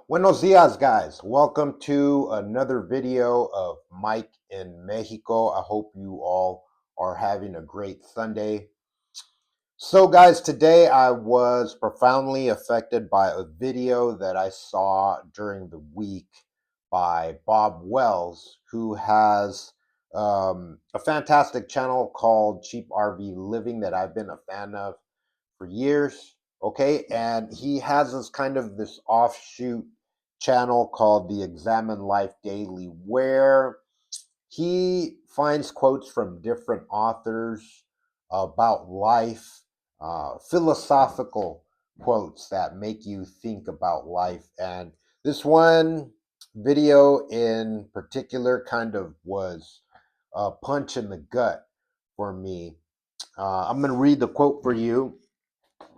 Buenos dias, guys. Welcome to another video of Mike in Mexico. I hope you all are having a great Sunday. So, guys, today I was profoundly affected by a video that I saw during the week by Bob Wells, who has a fantastic channel called Cheap RV Living that I've been a fan of for years. Okay, and he has this offshoot channel called the Examine Life Daily, where he finds quotes from different authors about life, philosophical quotes that make you think about life. And this one video in particular kind of was a punch in the gut for me. I'm going to read the quote for you.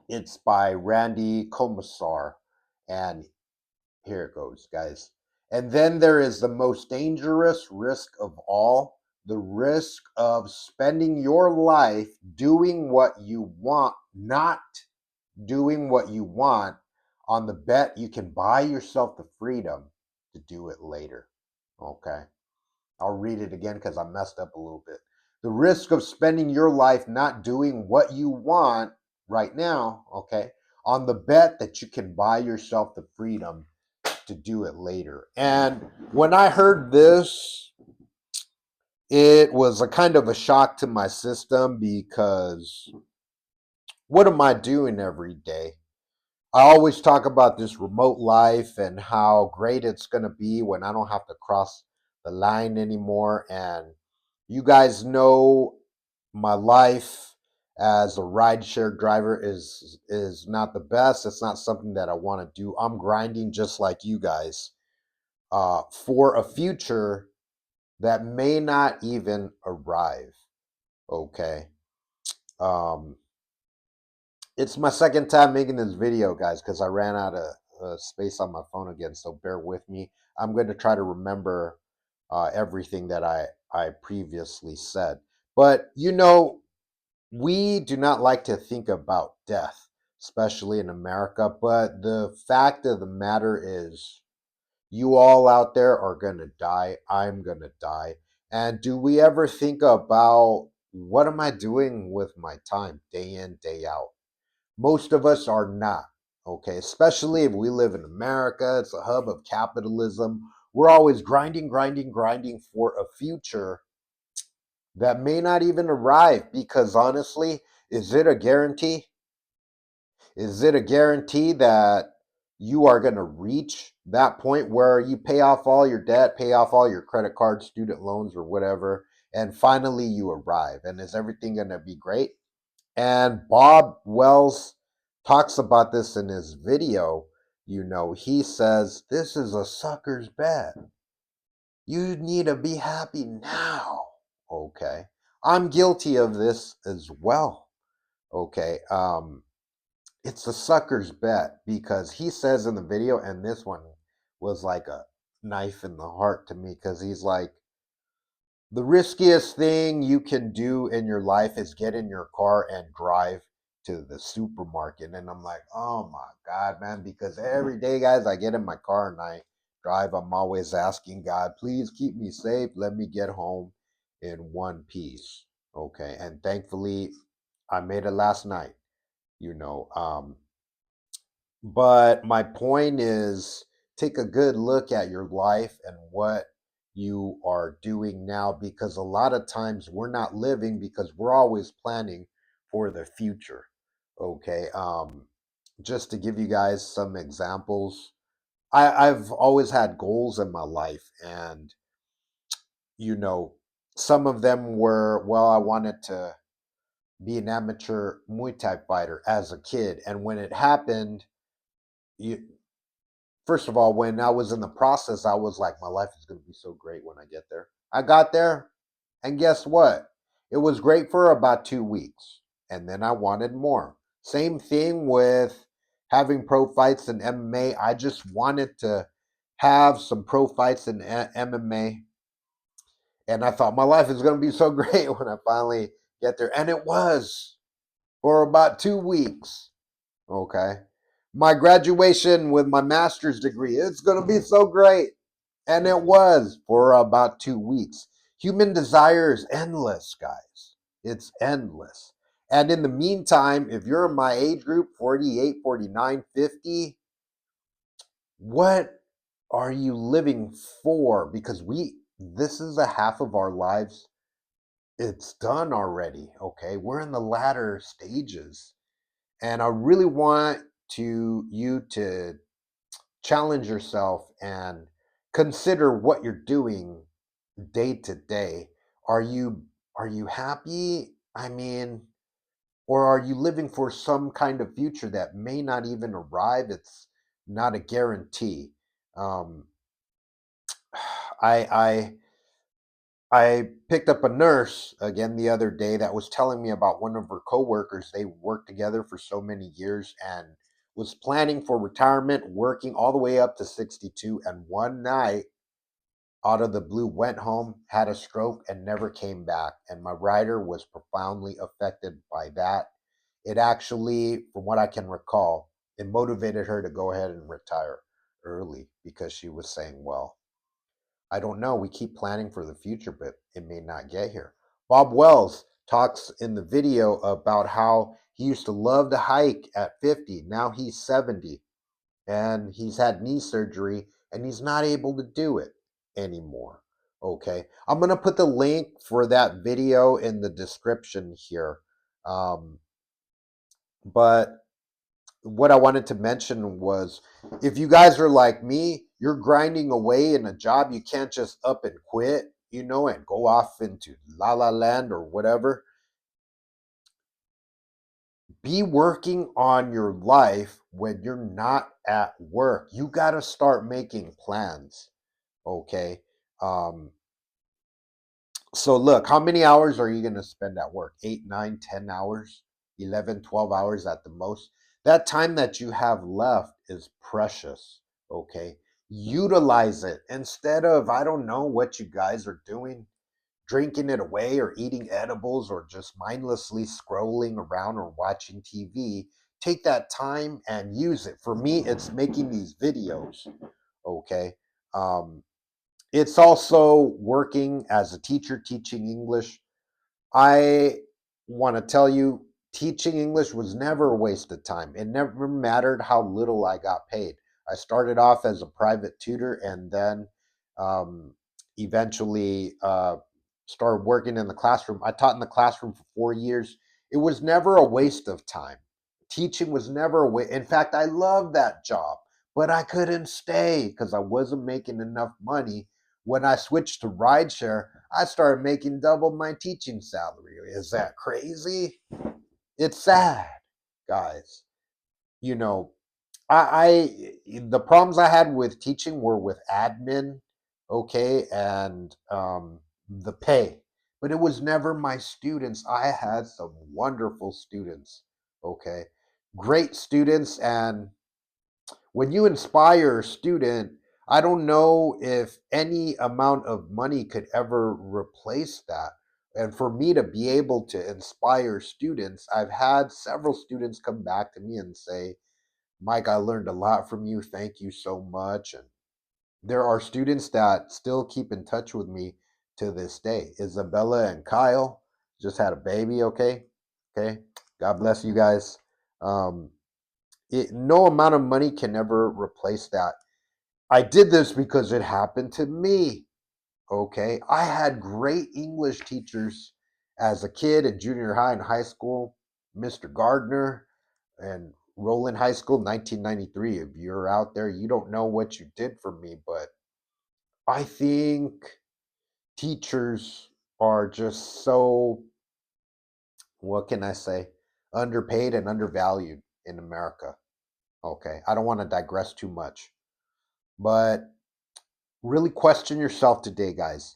It's by Randy Komisar. And here it goes, guys. And then there is the most dangerous risk of all, the risk of spending your life doing what you want, not doing what you want, on the bet you can buy yourself the freedom to do it later. Okay. I'll read it again because I messed up a little bit. The risk of spending your life not doing what you want right now, okay, on the bet that you can buy yourself the freedom to do it later. And when I heard this, it was a kind of a shock to my system because what am I doing every day? I always talk about this remote life and how great it's going to be when I don't have to cross the line anymore. And you guys know my life as a rideshare driver is not the best. It's not something that I want to do. I'm grinding just like you guys for a future that may not even arrive. Okay. Um, it's my second time making this video, guys, because I ran out of space on my phone again. So bear with me. I'm going to try to remember everything that I previously said. But we do not like to think about death, especially in America. But the fact of the matter is, you all out there are going to die. I'm going to die. And do we ever think about what am I doing with my time day in, day out? Most of us are not, okay? Especially if we live in America, it's a hub of capitalism. We're always grinding, grinding, grinding for a future that may not even arrive because honestly, is it a guarantee? Is it a guarantee that you are going to reach that point where you pay off all your debt, pay off all your credit cards, student loans, or whatever, and finally you arrive? And is everything going to be great? And Bob Wells talks about this in his video. He says, this is a sucker's bet. You need to be happy now. Okay. I'm guilty of this as well. Okay. It's a sucker's bet because he says in the video, and this one was like a knife in the heart to me because he's like, the riskiest thing you can do in your life is get in your car and drive to the supermarket. And I'm like, oh my God, man, because every day, guys, I get in my car and I drive, I'm always asking God, please keep me safe. Let me get home in one piece. Okay. And thankfully, I made it last night, you know. But my point is take a good look at your life and what you are doing now because a lot of times we're not living because we're always planning for the future. Okay. Just to give you guys some examples, I've always had goals in my life, and you know, some of them were, well, I wanted to be an amateur Muay Thai fighter as a kid. And when it happened, you, first of all, when I was in the process, I was like, my life is going to be so great when I get there. I got there, and guess what? It was great for about 2 weeks, and then I wanted more. Same thing with having pro fights in MMA. I just wanted to have some pro fights in MMA, and I thought my life is going to be so great when I finally get there. And it was for about 2 weeks. Okay. My graduation with my master's degree. It's going to be so great. And it was for about 2 weeks. Human desire is endless, guys. It's endless. And in the meantime, if you're in my age group, 48, 49, 50, what are you living for? Because this is a half of our lives. It's done already. Okay. We're in the latter stages. And I really want you to challenge yourself and consider what you're doing day to day. Are you happy? I mean, or are you living for some kind of future that may not even arrive? It's not a guarantee. um I I picked up a nurse again the other day that was telling me about one of her coworkers. They worked together for so many years and was planning for retirement, working all the way up to 62. And one night, out of the blue, went home, had a stroke, and never came back. And my writer was profoundly affected by that. It actually, from what I can recall, it motivated her to go ahead and retire early because she was saying, well, I don't know. We keep planning for the future, but it may not get here. Bob Wells talks in the video about how he used to love to hike at 50. Now he's 70 and he's had knee surgery and he's not able to do it anymore. Okay. I'm going to put the link for that video in the description here. Um, but what I wanted to mention was if you guys are like me, you're grinding away in a job, you can't just up and quit, and go off into la la land or whatever. Be working on your life when you're not at work. You got to start making plans, okay? Um, So look, how many hours are you going to spend at work? 8, 9, 10 hours, 11, 12 hours at the most. That time that you have left is precious, okay? Utilize it instead of, I don't know what you guys are doing, drinking it away or eating edibles or just mindlessly scrolling around or watching TV. Take that time and use it. For me, it's making these videos, okay? Um, it's also working as a teacher, teaching English. I want to tell you, teaching English was never a waste of time. It never mattered how little I got paid. I started off as a private tutor and then um, eventually started working in the classroom. I taught in the classroom for 4 years. It was never a waste of time. Teaching was never a waste. In fact, I loved that job, but I couldn't stay because I wasn't making enough money. When I switched to rideshare, I started making double my teaching salary. Is that crazy? It's sad, guys. You know, the problems I had with teaching were with admin, okay, and the pay. But it was never my students. I had some wonderful students, okay, great students, and when you inspire a student, I don't know if any amount of money could ever replace that. And for me to be able to inspire students, I've had several students come back to me and say, Mike, I learned a lot from you. Thank you so much. And there are students that still keep in touch with me to this day. Isabella and Kyle just had a baby, okay? Okay. God bless you guys. Um, no amount of money can ever replace that. I did this because it happened to me. Okay. I had great English teachers as a kid in junior high and high school. Mr. Gardner and Roland High School, 1993. If you're out there, you don't know what you did for me, but I think teachers are just so, what can I say, underpaid and undervalued in America. Okay. I don't want to digress too much, but really question yourself today, guys.